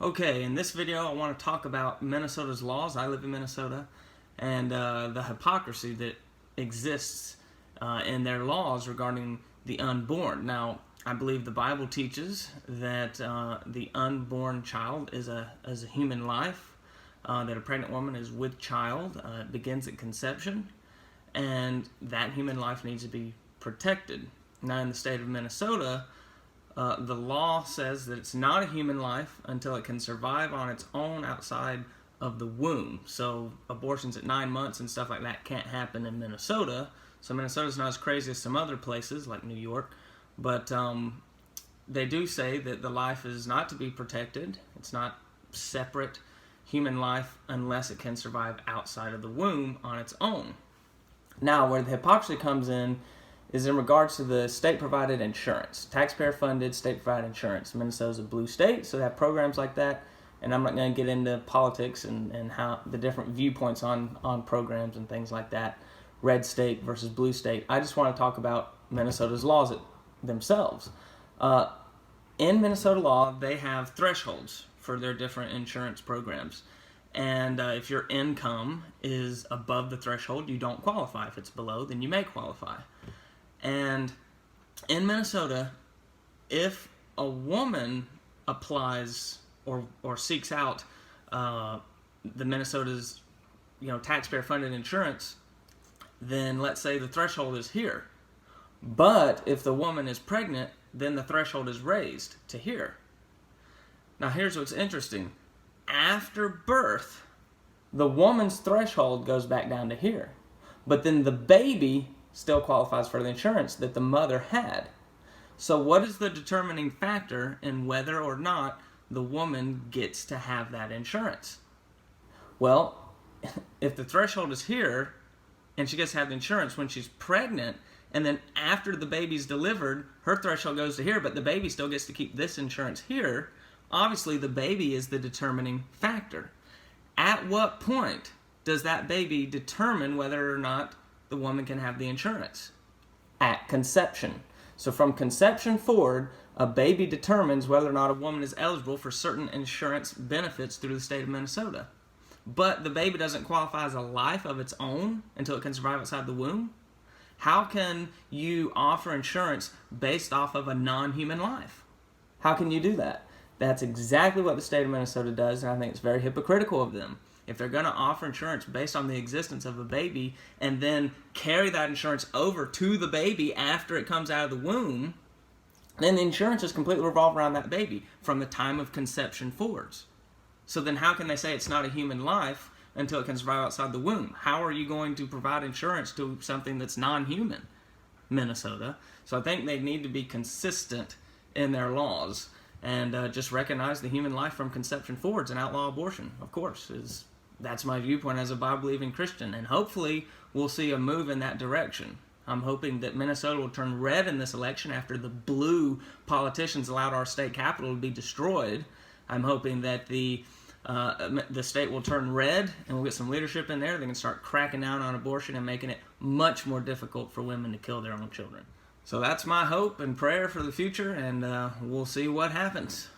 Okay, in this video I want to talk about Minnesota's laws. I live in Minnesota, and the hypocrisy that exists in their laws regarding the unborn. Now, I believe the Bible teaches that the unborn child is a human life, that a pregnant woman is with child. It begins at conception, and that human life needs to be protected. Now, in the state of Minnesota, the law says that it's not a human life until it can survive on its own outside of the womb. So abortions at 9 months and stuff like that can't happen in Minnesota. So Minnesota's not as crazy as some other places like New York. But they do say that the life is not to be protected. It's not separate human life unless it can survive outside of the womb on its own. Now, where the hypocrisy comes in is in regards to the state-provided insurance. Taxpayer-funded, state-provided insurance. Minnesota's a blue state, so they have programs like that. And I'm not going to get into politics and how the different viewpoints on programs and things like that. Red state versus blue state. I just want to talk about Minnesota's laws themselves. In Minnesota law, they have thresholds for their different insurance programs. And if your income is above the threshold, you don't qualify. If it's below, then you may qualify. And in Minnesota, if a woman applies or seeks out the Minnesota's taxpayer-funded insurance, then let's say the threshold is here. But if the woman is pregnant, then the threshold is raised to here. Now here's what's interesting. After birth, the woman's threshold goes back down to here. But then the baby still qualifies for the insurance that the mother had. So what is the determining factor in whether or not the woman gets to have that insurance? Well, if the threshold is here and she gets to have the insurance when she's pregnant, and then after the baby's delivered, her threshold goes to here, but the baby still gets to keep this insurance here, obviously the baby is the determining factor. At what point does that baby determine whether or not the woman can have the insurance? At conception. So from conception forward, a baby determines whether or not a woman is eligible for certain insurance benefits through the state of Minnesota. But the baby doesn't qualify as a life of its own until it can survive outside the womb. How can you offer insurance based off of a non-human life? How can you do that? That's exactly what the state of Minnesota does, and I think it's very hypocritical of them. If they're going to offer insurance based on the existence of a baby and then carry that insurance over to the baby after it comes out of the womb, then the insurance is completely revolved around that baby from the time of conception forwards. So then how can they say it's not a human life until it can survive outside the womb? How are you going to provide insurance to something that's non-human, Minnesota? So I think they need to be consistent in their laws and just recognize the human life from conception forwards and outlaw abortion, of course. That's my viewpoint as a Bible-believing Christian, and hopefully we'll see a move in that direction. I'm hoping that Minnesota will turn red in this election after the blue politicians allowed our state capital to be destroyed. I'm hoping that the state will turn red and we'll get some leadership in there. They can start cracking down on abortion and making it much more difficult for women to kill their own children. So that's my hope and prayer for the future, and we'll see what happens.